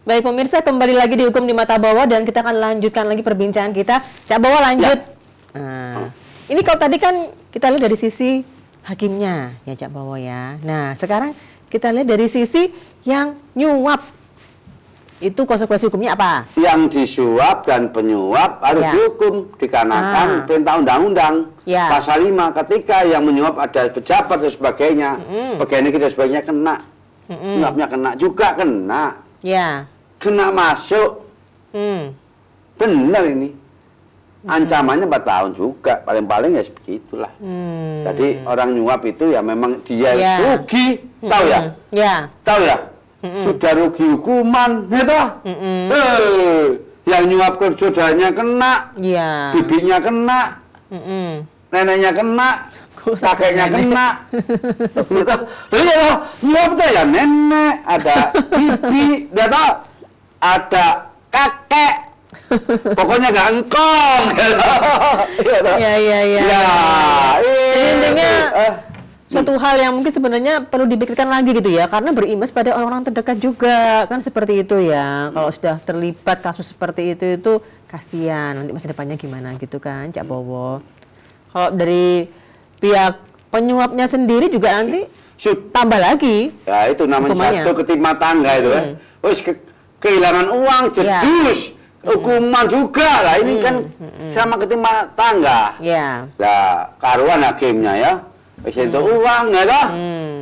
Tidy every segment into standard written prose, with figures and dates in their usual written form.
Baik pemirsa, kembali lagi di Hukum di Mata Bawah dan kita akan lanjutkan lagi perbincangan kita. Cak Bowo lanjut. Ya. Nah, ini kalau tadi kan kita lihat dari sisi hakimnya ya Cak Bowo ya. Nah sekarang kita lihat dari sisi yang nyuap. Itu konsekuensi hukumnya apa? Yang disuap dan penyuap harus dihukum dikarenakan perintah undang-undang pasal 5 ketika yang menyuap ada pejabat dan sebagainya. Pegawai negeri dan sebagainya kena. Nyuapnya kena juga kena. Ya. Kena masuk. Benar ini. Ancamannya 4 tahun juga. Paling-paling ya begitulah. Jadi orang nyuap itu ya memang dia rugi. Tahu ya? Tahu ya? Sudah rugi hukuman. Gitu. Yang nyuap ke saudaranya kena. Bibinya kena. Neneknya kena. Kakeknya kena. Jadi ya nyuap itu ya nenek, ada bibi, ada kakek, pokoknya gak engkong. Iya. Intinya suatu hal yang mungkin sebenarnya perlu dipikirkan lagi gitu ya, karena berimbas pada orang-orang terdekat juga kan seperti itu ya. Kalau sudah terlibat kasus seperti itu kasihan nanti masa depannya gimana gitu kan, Cak Bowo. Kalau dari pihak penyuapnya sendiri juga nanti tambah lagi. Ya itu namanya hukumannya. Satu ketimpa tangga itu kan. Wis kehilangan uang jedus, hukuman juga lah ini kan sama ketimpa tangga. Lah karuan hakimnya ya. Wis itu uang ya toh.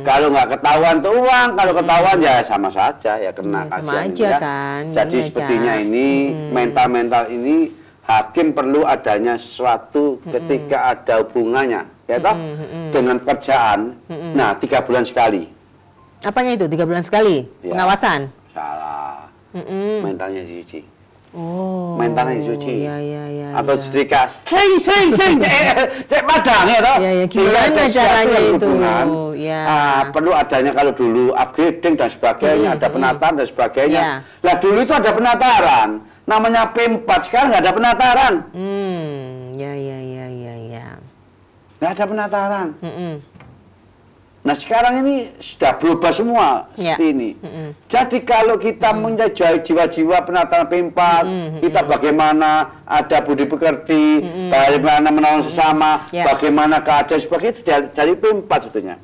Kalau nggak ketahuan tuh uang, kalau ketahuan ya sama saja ya kena kasihan ya. Kan. Jadi sepertinya ini mental ini hakim perlu adanya sesuatu ketika ada hubungannya. Ya toh, dengan kerjaan, nah 3 bulan sekali. Apanya itu 3 bulan sekali? Ya, pengawasan? Salah. Mentalnya dicuci. Oh. Mentalnya dicuci. Iya. Atau setrika, sing, cek padang ya toh. Iya, gimana caranya itu? Ya. Perlu adanya kalau dulu upgrading dan sebagainya, ada penataran dan sebagainya. Lah dulu itu ada penataran, namanya P4, sekarang nggak ada penataran. Ya. Nggak ada penataran. Nah sekarang ini sudah berubah semua seperti ini. Jadi kalau kita menjadi jiwa-jiwa penataran P4, kita bagaimana ada budi pekerti, bagaimana menolong sesama, bagaimana keadaan sebagainya itu dari P4 sebetulnya.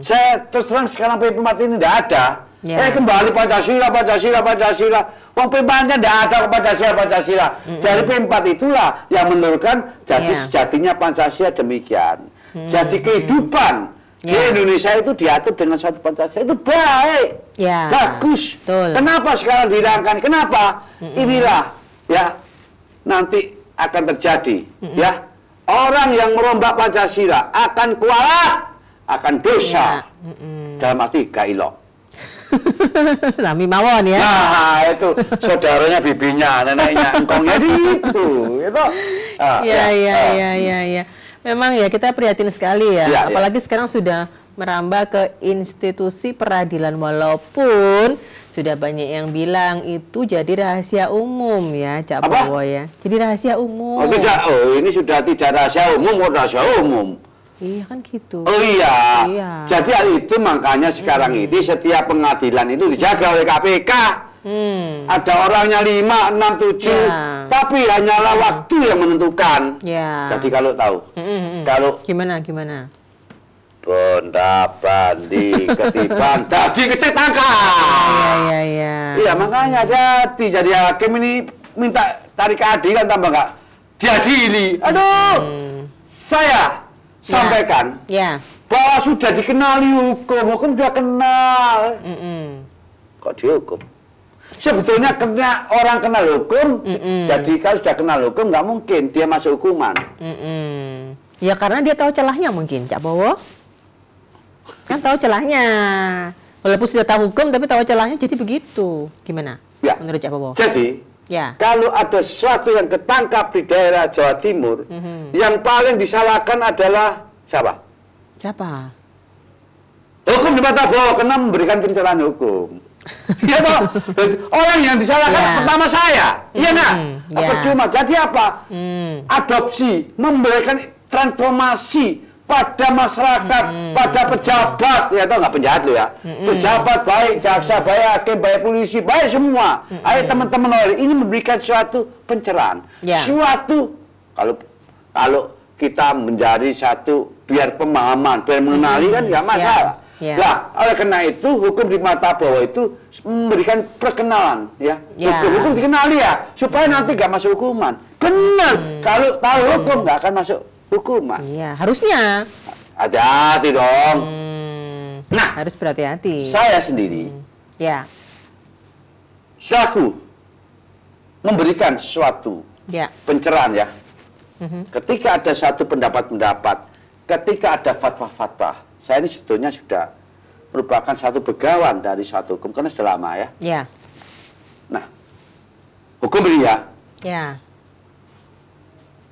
Saya terus terang sekarang P4 ini tidak ada. Kembali Pancasila. Wong P4-nya tidak ada Pancasila. Dari P4 itulah yang menurunkan jadi sejatinya Pancasila demikian. Jadi kehidupan di Indonesia itu diatur dengan satu Pancasila itu baik, bagus. Kenapa sekarang dihilangkan? Kenapa? Inilah ya nanti akan terjadi ya orang yang merombak Pancasila akan kualat, akan dosa dalam arti gailok. Sami mawon ya. Nah, itu saudaranya, bibinya, neneknya, engkongnya itu. Iya. Memang ya kita prihatin sekali ya. Apalagi sekarang sudah merambah ke institusi peradilan walaupun sudah banyak yang bilang itu jadi rahasia umum ya, Cak Bowo ya. Jadi rahasia umum. Oh tidak, ini sudah tidak rahasia umum, rahasia umum. Iya kan gitu. Oh iya. Jadi hal itu makanya sekarang ini setiap pengadilan itu dijaga oleh KPK. Ada orangnya 5, 6, 7, tapi hanyalah waktu yang menentukan. Jadi kalau tahu, kalau gimana? Bonda bandi ketiban daging kecil tangkap. Iya makanya jadi hakim ini minta tarik keadilan tambah nggak diadili. Aduh, saya sampaikan bahwa sudah dikenali hukum sudah kenal. Kok dihukum? Sebetulnya orang kenal hukum, jadi kalau sudah kenal hukum nggak mungkin dia masuk hukuman. Ya karena dia tahu celahnya mungkin, Cak Bowo. Kan tahu celahnya. Walaupun sudah tahu hukum tapi tahu celahnya jadi begitu. Gimana? Menurut Cak Bowo? Jadi kalau ada sesuatu yang ketangkap di daerah Jawa Timur, yang paling disalahkan adalah siapa? Hukum di Mata Bawah karena memberikan pencerahan hukum. Ya toh, orang yang disalahkan pertama saya, iya nggak? Percuma. Jadi apa? Adopsi, memberikan transformasi pada masyarakat, pada pejabat, ya tau nggak penjahat lo ya, pejabat baik, jaksa baik, hakim baik, polisi baik semua. Ayo teman-teman ini memberikan suatu pencerahan, suatu kalau kita menjadi satu biar pemahaman, biar mengenali kan nggak masalah. Nah, oleh karena itu hukum di mata bawah itu memberikan perkenalan, ya. Hukum dikenali ya, supaya nanti nggak masuk hukuman. Benar, kalau tahu hukum nggak akan masuk hukuman. Iya, harusnya. Hati-hati dong. Nah, harus berhati-hati. Saya sendiri, ya, selaku memberikan suatu pencerahan ya. Ketika ada satu pendapat-pendapat, ketika ada fatwa-fatwa, saya ini sebetulnya sudah merupakan satu begawan dari suatu hukum karena sudah lama ya. Ya. Nah, hukum ini ya. Ya.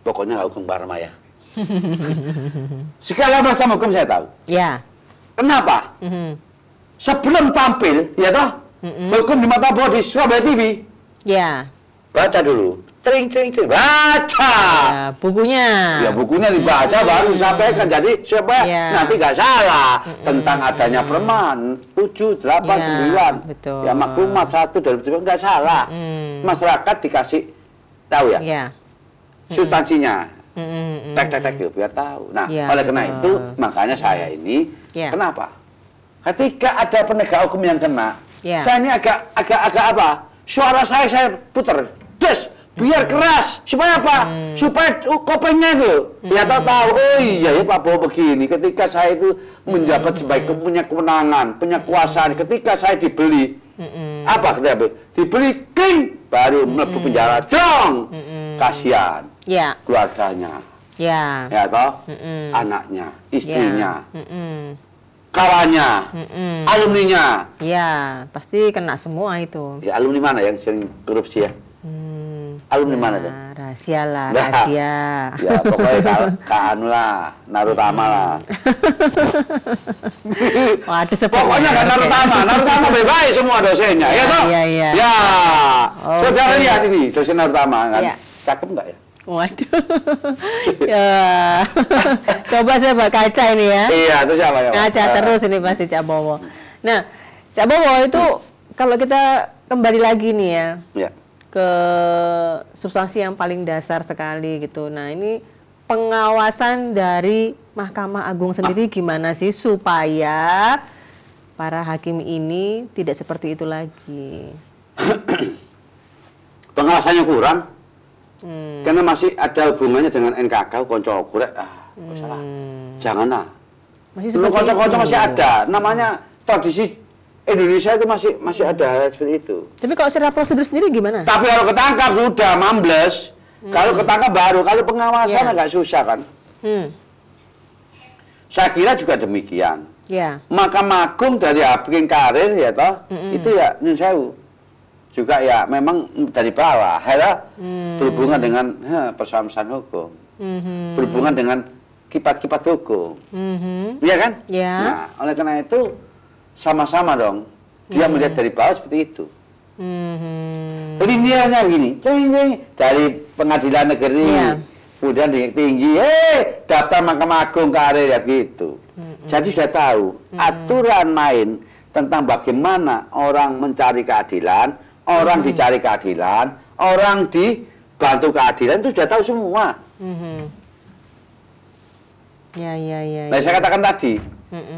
Pokoknya nggak hukum Parma ya. Segala macam hukum saya tahu. Ya. Kenapa? Sebelum tampil, ya toh, hukum di mata bawah di Surabaya TV. Ya. Baca dulu. Tring, baca. Ya, bukunya. Ya, bukunya dibaca baru disampaikan. Jadi supaya nanti nggak salah tentang adanya perman 7, 8, 9. Betul. Ya, maklumat 1 dari nggak salah. Masyarakat dikasih tahu ya. Substansinya. Tek gitu biar tahu. Nah, oleh karena itu makanya saya ini kenapa? Ketika ada penegak hukum yang kena, saya ini agak apa? Suara saya puter. Yes. Biar keras, supaya apa? Supaya kopengnya itu, ya tahu. Oh iya ya Pak Bowo begini. Ketika saya itu menjabat sebagai punya kewenangan, punya kuasaan. Ketika saya dibeli, apa ketika dibeli king, baru melebu penjara dong. Kasihan, keluarganya, ya toh, anaknya, istrinya, kawannya, alumninya. Ya, pasti kena semua itu. Ya alumni mana yang sering korupsi ya? Alumni mana tuh? Rahasia lah, rahasia. Ya pokoknya Anu lah, Narutama lah. Waduh, pokoknya kan Narutama bebas semua dosennya, ya toh? Iya. Ya, saudara lihat ini dosen Narutama kan, cakep nggak ya? Waduh, ya. Coba saya buat kaca ini ya. Iya, itu siapa ya? Kaca terus ini pasti Cak Bowo. Nah, Cak Bowo itu kalau kita kembali lagi nih ya. Ke substansi yang paling dasar sekali gitu. Nah, ini pengawasan dari Mahkamah Agung sendiri gimana sih supaya para hakim ini tidak seperti itu lagi? Pengawasannya kurang. Karena masih ada hubungannya dengan NKK, konco kurek. Salah. Janganlah. Masih seperti konco-konco masih ada. Namanya tradisi Indonesia itu masih ada seperti itu. Tapi kalau secara prosedur sendiri gimana? Tapi kalau ketangkap sudah mambles, kalau ketangkap baru, kalau pengawasan agak susah kan. Saya kira juga demikian. Mahkamah Agung dari Hakim Karir ya toh, itu ya nyun sewu. Juga ya memang dari bawah, ya berhubungan dengan persoalan hukum, berhubungan dengan kipat-kipat hukum, iya kan? Nah, oleh karena itu sama-sama dong, dia melihat dari bawah seperti itu. Linianya begini, dari pengadilan negeri, kemudian tinggi, daftar Mahkamah Agung Karir ya gitu. Jadi sudah tahu aturan main tentang bagaimana orang mencari keadilan, orang dicari keadilan, orang dibantu keadilan itu sudah tahu semua. Nah, saya katakan tadi.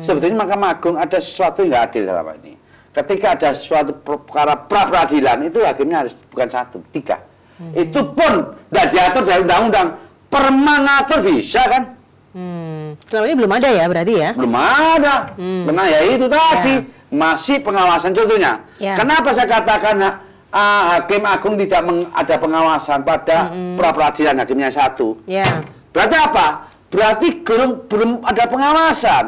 Sebetulnya Mahkamah Agung ada sesuatu yang nggak adil dalam ini. Ketika ada suatu perkara pra-peradilan itu hakimnya harus bukan 1, 3. Itu pun tidak diatur dari undang-undang. Permen atur bisa kan? Selama ini belum ada ya berarti ya? Belum ada. Benar ya itu tadi. Masih pengawasan contohnya. Kenapa saya katakan Hakim Agung tidak ada pengawasan pada pra-peradilan hakimnya 1? Berarti apa? Berarti belum ada pengawasan.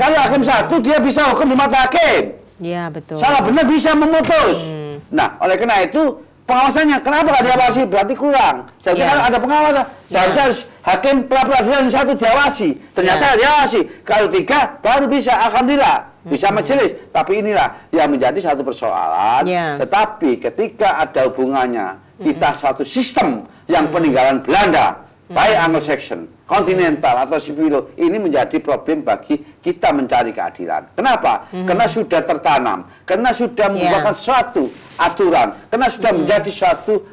Kalau hakim 1 dia bisa hukum di mata hakim. Iya betul. Salah benar bisa memutus. Nah, oleh karena itu pengawasannya kenapa nggak diawasi? Berarti kurang. Seharusnya kan ada pengawasan. Seharusnya harus hakim pra-peradilan 1 diawasi. Ternyata diawasi. Kalau 3 baru bisa, alhamdulillah bisa majelis. Tapi inilah yang menjadi satu persoalan. Tetapi ketika ada hubungannya kita suatu sistem yang peninggalan Belanda. baik Anglo-Saxon, kontinental atau sipilo, ini menjadi problem bagi kita mencari keadilan. Kenapa? Karena sudah tertanam, karena sudah merupakan suatu aturan, karena sudah menjadi suatu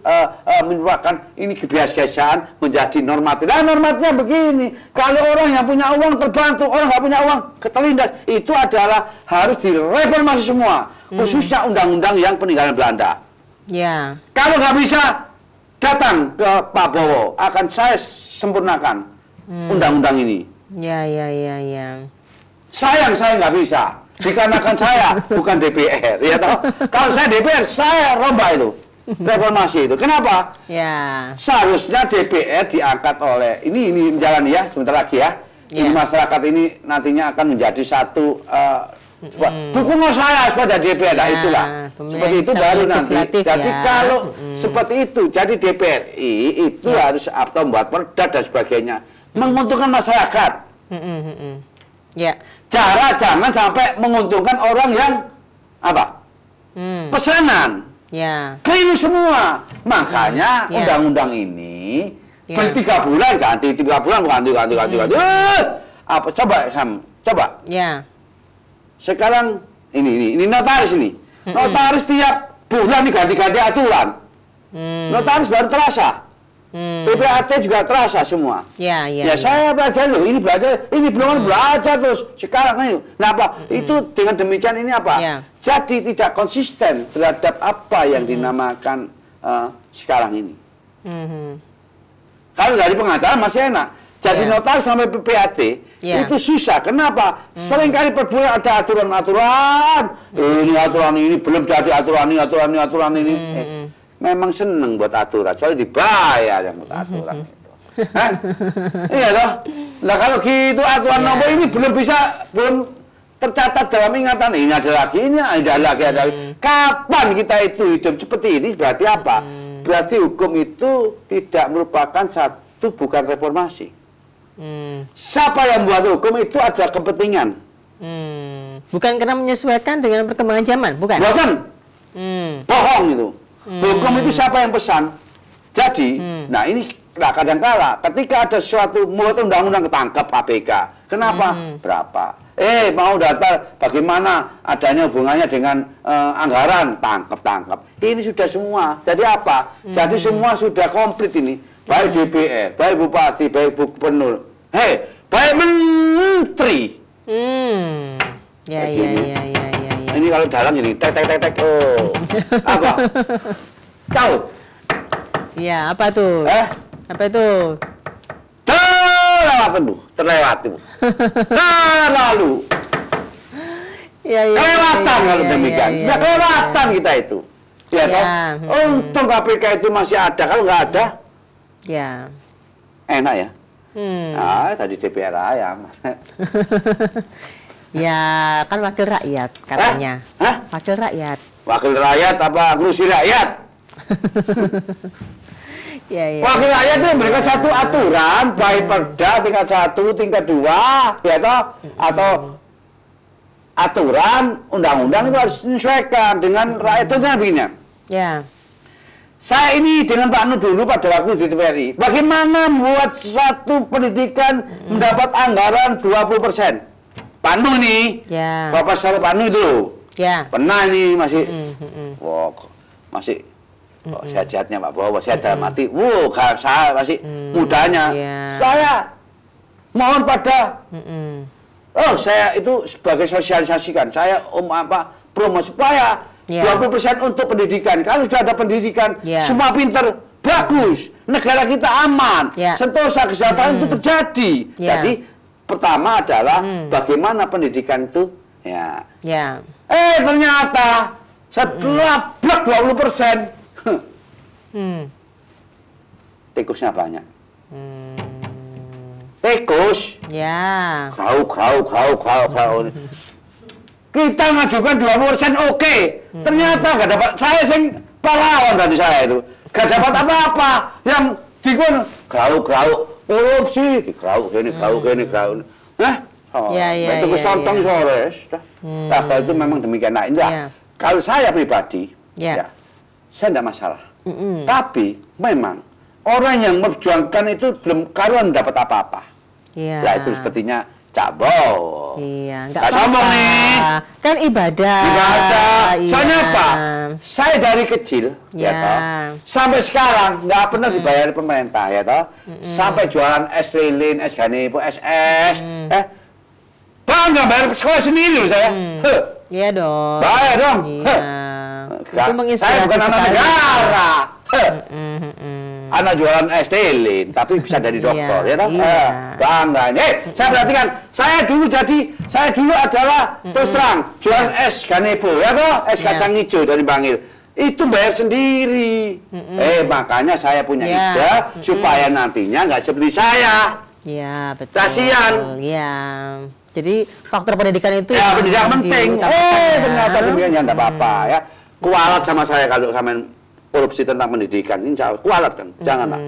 merupakan ini kebiasaan menjadi normatif. Nah, normatifnya begini, kalau orang yang punya uang terbantu, orang nggak punya uang keterlindas, itu adalah harus direformasi semua, khususnya undang-undang yang peninggalan Belanda. Ya. Kalau nggak bisa, datang ke Pak Bowo, akan saya sempurnakan undang-undang ini. Ya. Sayang saya nggak bisa, dikarenakan saya bukan DPR, ya toh. Kalau saya DPR, saya rombak itu, reformasi itu. Kenapa? Ya. Seharusnya DPR diangkat oleh ini jalan ya, sebentar lagi ya. Ini masyarakat ini nantinya akan menjadi satu dukungan saya sepada DPR, nah itulah. Seperti itu baru nanti. Jadi kalau seperti itu, jadi DPRI itu harus atau membuat perda dan sebagainya, menguntungkan masyarakat. Ya. Cara jangan sampai menguntungkan orang yang apa? Pesanan. Ya. Keliru semua. Makanya undang-undang ini per 3 bulan ganti, 3 bulan ganti. Apa coba Sam? Coba. Ya. Sekarang ini notaris ini. Notaris tiap bulan nih ganti-ganti aturan. Notaris baru terasa. PPAT juga terasa semua. Ya saya belajar loh, ini belajar, ini belum belajar terus. Sekarang ini. Nah, apa? Itu dengan demikian ini apa? Jadi tidak konsisten terhadap apa yang dinamakan sekarang ini. Kalau dari pengacara masih enak. Jadi notaris sampai PPAT itu susah. Kenapa? Seringkali per bulan ada aturan-aturan. Ini aturan ini belum jadi aturan ini. Memang seneng buat aturan, soalnya dibayar yang buat aturan itu. Iya toh. Nah kalau gitu aturan nomor ini belum tercatat dalam ingatan. Ini ada lagi, ini ada lagi. Kapan kita itu hidup seperti ini? Berarti apa? Berarti hukum itu tidak merupakan bukan reformasi. Siapa yang buat hukum itu ada kepentingan. Bukan karena menyesuaikan dengan perkembangan zaman, bukan? Bukan. Bohong itu. Hukum itu siapa yang pesan? Jadi, nah ini kadang-kala ketika ada sesuatu membuat undang-undang ketangkep KPK. Kenapa? Berapa? Mau daftar bagaimana adanya hubungannya dengan anggaran, tangkap. Ini sudah semua. Jadi apa? Jadi semua sudah komplit ini. Baik DPR, baik bupati, baik gubernur, baik menteri. Ya. Ini kalau dalam jadi tek. Oh, apa? Tahu? Ya, apa tuh? Apa itu? Terlewat tuh. Terlalu. Kelewatan kalau demikian. Sudah kelewatan kita itu. Ya toh? Untung KPK itu masih ada. Kalau nggak ada, ya. Enak ya. Tadi DPR ayam. Ya, kan wakil rakyat katanya. Wakil rakyat. Wakil rakyat apa kursi rakyat? Ya. Wakil rakyat itu memberikan satu aturan, baik perda tingkat 1, tingkat 2, ya toh? Atau aturan undang-undang itu harus menyesuaikan dengan rakyat itu begini. Ya. Saya ini dengan Pak Nu dulu pada waktu di TVRI, bagaimana membuat satu pendidikan mendapat anggaran 20%? Pak Nu ini, Profesor Pak Nu itu, pernah ini masih, masih sehat-sehatnya Pak Bowo, sehat dalam arti, saya masih mudanya. Saya mohon pada, saya itu sebagai sosialisasikan, saya promosi supaya 20% untuk pendidikan. Kalau sudah ada pendidikan, semua pinter, bagus, negara kita aman, sentosa kesejahteraan itu terjadi. Jadi pertama adalah bagaimana pendidikan itu, ternyata setelah blok 20%, tikusnya banyak. Tikus, krau. Kita ngajukan 20% oke. Ternyata gak dapat, saya sing pahlawan tadi saya itu. Gak dapat apa-apa. Yang dikun krau. Korupsi, krau gini. Itu kesontong sore. Nah, kalau itu memang demikian. Nah, ini kalau saya pribadi, saya tidak masalah. Tapi memang orang yang memperjuangkan itu belum karuan dapat apa-apa. Iya. Ya itu sepertinya Cak Bowo. Iya, nggak sombong nih. Kan ibadah. Ibadah. Iya. Soalnya apa? Saya dari kecil, ya toh, sampai sekarang nggak pernah dibayar pemerintah, ya toh. Sampai jualan es lilin, es ganepo, es, bangga bayar sekolah sendiri loh saya. Iya dong. Bayar dong. Iya. Itu menginspirasi Saya bukan anak sekali. negara. Anak jualan es lilin, tapi bisa dari dokter, ya toh. Bangga. Saya perhatikan, saya dulu adalah terus terang jualan es ganepo, ya toh, es kacang hijau dari Bangil. Itu bayar sendiri. Makanya saya punya ide supaya nantinya nggak seperti saya. Iya, betul. Kasihan. Iya. Jadi faktor pendidikan itu Ya, pendidikan penting. Ternyata ya. demikian ya enggak apa-apa ya. Kualat sama saya kalau sampean korupsi tentang pendidikan, insya Allah kualat kan, janganlah.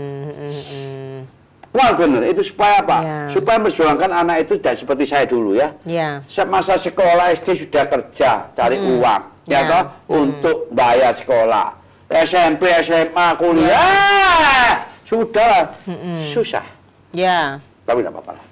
Kualat bener, itu supaya apa? Ya. Supaya memperjuangkan anak itu tidak seperti saya dulu ya. Iya. Masa sekolah SD sudah kerja, cari uang, ya toh, untuk bayar sekolah. SMP, SMA, kuliah, sudah susah. Ya. Tapi tidak apa-apa lah.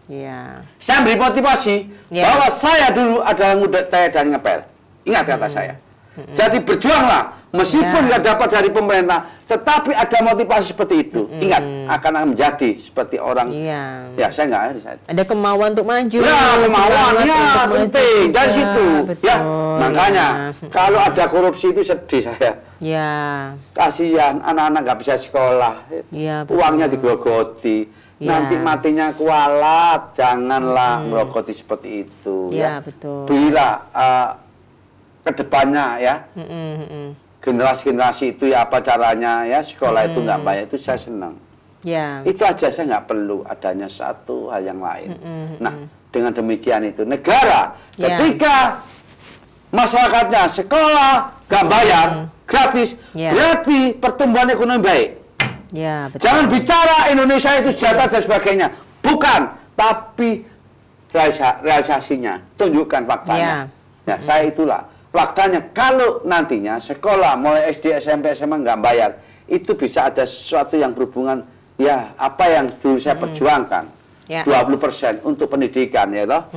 Iya. Saya beri motivasi bahwa saya dulu adalah ngudet teh dan ngepel. Ingat kata saya. Jadi berjuanglah, meskipun nggak dapat dari pemerintah, tetapi ada motivasi seperti itu. Ingat, akan menjadi seperti orang. Ya, saya nggak ada kemauan untuk maju. Ya, kemauan, ya penting dari situ. Betul. Ya, makanya kalau ada korupsi itu sedih saya. Ya. Kasihan anak-anak nggak bisa sekolah. Ya, uangnya digerogoti. Nanti matinya kualat, janganlah merokoti seperti itu. Ya, betul. Bila kedepannya ya, generasi-generasi itu ya apa caranya ya sekolah itu nggak bayar, itu saya senang. Ya. Itu aja, saya nggak perlu adanya satu hal yang lain. Nah, dengan demikian itu negara ketika masyarakatnya sekolah nggak bayar gratis, berarti pertumbuhan ekonomi baik. Ya, betul. Jangan bicara Indonesia itu sejahtera dan sebagainya. Bukan, tapi realisasinya. Tunjukkan faktanya. Ya, saya itulah. Faktanya, kalau nantinya sekolah mulai SD, SMP, SMA nggak bayar, itu bisa ada sesuatu yang berhubungan, ya apa yang dulu saya perjuangkan. 20% untuk pendidikan, ya toh.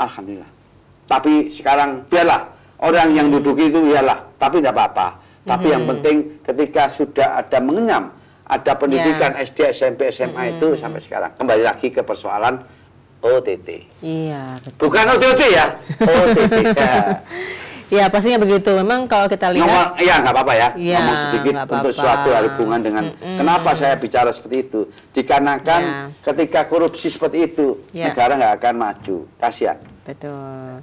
Alhamdulillah. Tapi sekarang, biarlah. Orang yang duduk itu, biarlah. Tapi tidak apa-apa. Tapi yang penting, ketika sudah ada mengenyam, ada pendidikan SD, SMP, SMA itu sampai sekarang. Kembali lagi ke persoalan OTT. Iya, betul. Bukan OTT ya, OTT. Ya, pastinya begitu. Memang kalau kita lihat... Ya, nggak apa-apa ya. Ya, ngomong sedikit untuk suatu hal hubungan dengan... Kenapa saya bicara seperti itu? Dikarenakan ketika korupsi seperti itu, negara nggak akan maju. Kasihan. Betul.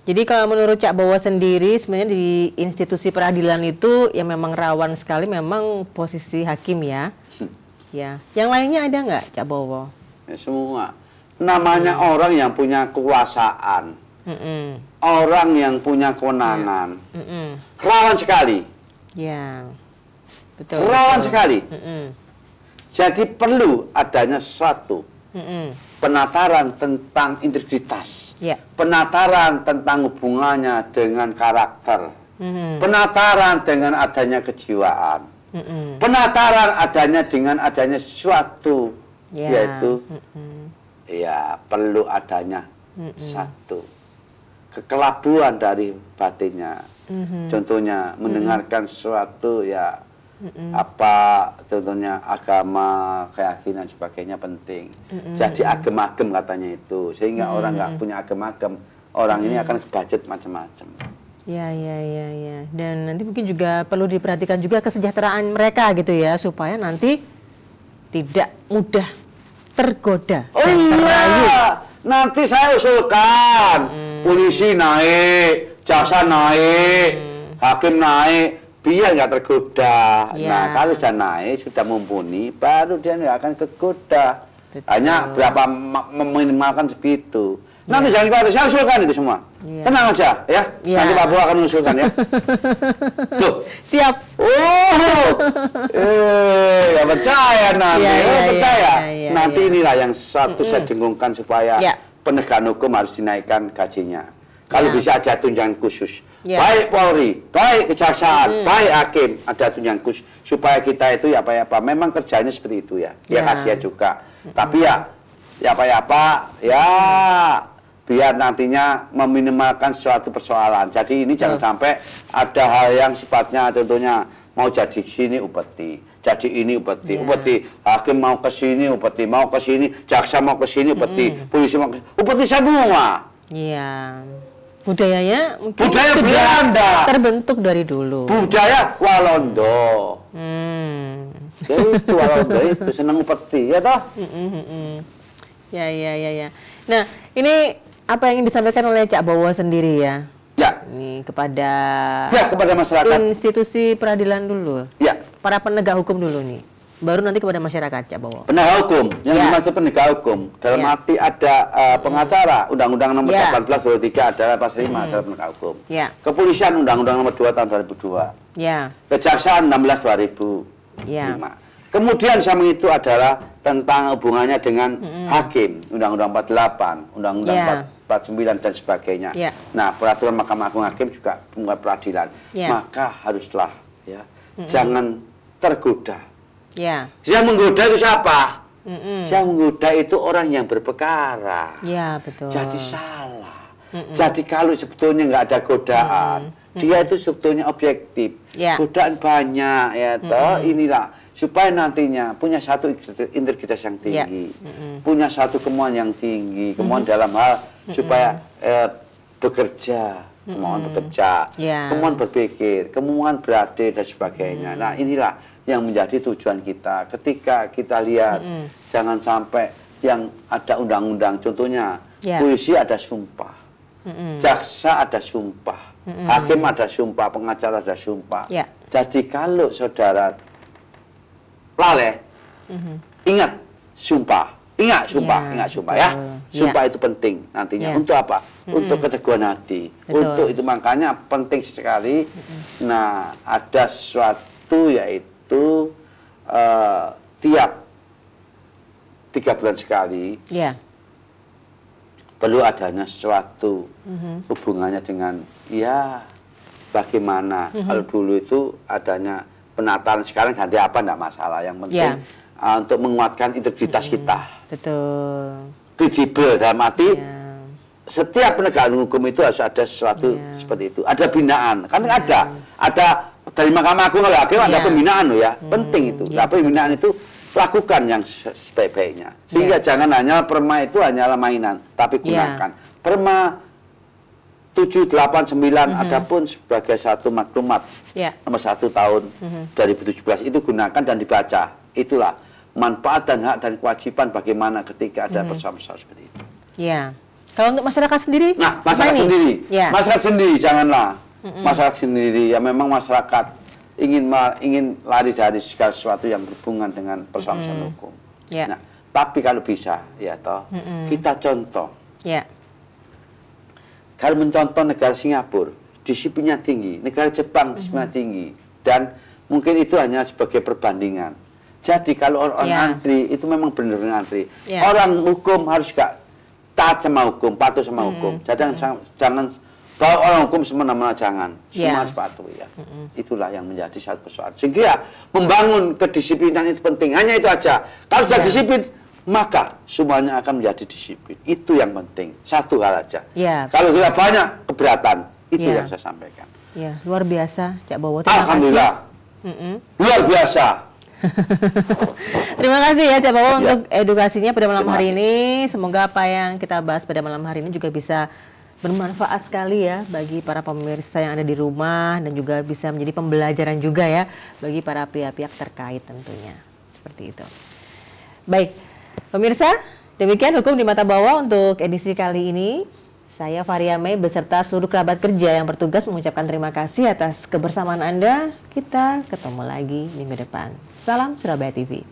Jadi kalau menurut Cak Bowo sendiri, sebenarnya di institusi peradilan itu yang memang rawan sekali memang posisi hakim ya. Ya. Yang lainnya ada nggak, Cak Bowo? Ya, semua. Namanya orang yang punya kekuasaan. Orang yang punya kewenangan. Rawan sekali. Ya. Betul. Rawan sekali. Jadi perlu adanya sesuatu penataran tentang integritas. Penataran tentang hubungannya dengan karakter. Penataran dengan adanya kejiwaan. Penataran adanya dengan adanya sesuatu. Yaitu ya perlu adanya satu kekelabuan dari batinnya. Contohnya mendengarkan sesuatu ya apa contohnya agama, keyakinan sebagainya penting. Jadi agem-agem katanya itu, sehingga orang nggak punya agem-agem, orang ini akan budget macam-macam. Ya. Dan nanti mungkin juga perlu diperhatikan juga kesejahteraan mereka gitu ya, supaya nanti tidak mudah tergoda. Oh iya, nanti saya usulkan polisi naik, jaksa naik, hakim naik. Biar nggak tergoda. Nah, kalau sudah naik, sudah mumpuni, baru dia nggak akan tergoda. Hanya berapa meminimalkan segitu. Nanti jangan khawatir, saya usulkan itu semua. Tenang aja, ya. Nanti Pak Bowo akan mengusulkan ya. Tuh. Siap. Nggak percaya nanti. Percaya. Nanti inilah yang satu saya dengungkan supaya penegakan hukum harus dinaikkan gajinya. Kalau bisa ada tunjangan khusus. Ya. Baik Polri, baik Kejaksaan, baik Hakim, ada tunjangan khusus. Supaya kita itu ya apa-apa. Memang kerjanya seperti itu ya. Ya kasihan juga. Tapi ya apa-apa, ya biar nantinya meminimalkan suatu persoalan. Jadi ini jangan sampai ada hal yang sifatnya contohnya mau jadi sini upeti, jadi ini upeti, upeti, hakim mau ke sini upeti, mau ke sini, jaksa mau ke sini upeti, polisi mau ke sini, upeti semua. Iya. Budayanya mungkin Budaya sudah Belanda. terbentuk dari dulu. Budaya Walondo. Ya itu Walondo itu senang upeti, ya toh? Ya. Nah, ini apa yang disampaikan oleh Cak Bowo sendiri ya? Ya. Ini kepada masyarakat. institusi peradilan dulu. Ya. Para penegak hukum dulu nih. Baru nanti kepada masyarakat, Cak Bowo. Penegak hukum, yang dimaksud penegak hukum dalam arti ada pengacara, Undang-Undang Nomor 18 2003 adalah pasal 5 adalah penegak hukum. Kepolisian Undang-Undang Nomor 2 tahun 2002. Kejaksaan 16 2005. Kemudian sama itu adalah tentang hubungannya dengan hakim, Undang-Undang 48, Undang-Undang 49 dan sebagainya. Nah, peraturan Mahkamah Agung Hakim juga membuat peradilan. Maka haruslah ya, jangan tergoda. Yang menggoda itu siapa? Yang menggoda itu orang yang berperkara. Betul. Jadi salah. Jadi kalau sebetulnya nggak ada godaan, dia itu sebetulnya objektif. Godaan banyak ya toh. Inilah supaya nantinya punya satu integritas yang tinggi, punya satu kemauan yang tinggi, kemauan dalam hal supaya bekerja, kemauan bekerja, kemauan berpikir, kemauan beradil dan sebagainya. Nah inilah yang menjadi tujuan kita. Ketika kita lihat, jangan sampai yang ada undang-undang, contohnya polisi ada sumpah, jaksa ada sumpah, hakim ada sumpah, pengacara ada sumpah. Jadi kalau saudara lalai, ingat sumpah ya. Sumpah itu penting nantinya. Untuk apa? Untuk keteguhan hati. Untuk itu makanya penting sekali. Nah, ada suatu yaitu tiap 3 bulan sekali perlu adanya sesuatu hubungannya dengan ya bagaimana. Kalau dulu itu adanya penataan, sekarang ganti apa enggak masalah, yang penting untuk menguatkan integritas kita. Betul. Kredibel dalam arti setiap penegakan hukum itu harus ada sesuatu seperti itu. Ada binaan, kan ada dari Mahkamah Agung Hakim ada pembinaan loh ya, penting itu. Nah, pembinaan itu lakukan yang sebaik-baiknya. Sehingga jangan hanya perma itu hanyalah mainan, tapi gunakan. Perma 7, 8, 9 adapun sebagai satu maklumat nomor 1 tahun 2017 itu gunakan dan dibaca. Itulah manfaat dan hak dan kewajiban bagaimana ketika ada persoalan-persoalan seperti itu. Kalau untuk masyarakat sendiri? Nah, masyarakat sendiri janganlah. Masyarakat sendiri ya memang masyarakat ingin lari dari segala sesuatu yang berhubungan dengan persoalan hukum. Nah, tapi kalau bisa ya toh kita contoh. Kalau mencontoh negara Singapura, disiplinnya tinggi, negara Jepang disiplinnya tinggi, dan mungkin itu hanya sebagai perbandingan. Jadi kalau orang antri itu memang benar-benar antri. Orang hukum harus gak taat sama hukum, patuh sama hukum. Jangan kalau orang hukum semena-mena jangan, semua harus patuh ya. Itulah yang menjadi satu persoalan. Sehingga membangun kedisiplinan itu penting. Hanya itu aja. Kalau sudah disiplin, maka semuanya akan menjadi disiplin. Itu yang penting. Satu hal aja. Kalau kita banyak keberatan, itu yang saya sampaikan. Luar biasa, Cak Bowo. Alhamdulillah. Luar biasa. Terima kasih ya Cak Bowo untuk edukasinya pada malam hari ini. Semoga apa yang kita bahas pada malam hari ini juga bisa bermanfaat sekali ya bagi para pemirsa yang ada di rumah, dan juga bisa menjadi pembelajaran juga ya bagi para pihak-pihak terkait tentunya. Seperti itu. Baik, pemirsa, demikian Hukum di Mata Bawah untuk edisi kali ini. Saya Faria Mei beserta seluruh kerabat kerja yang bertugas mengucapkan terima kasih atas kebersamaan Anda. Kita ketemu lagi minggu depan. Salam Surabaya TV.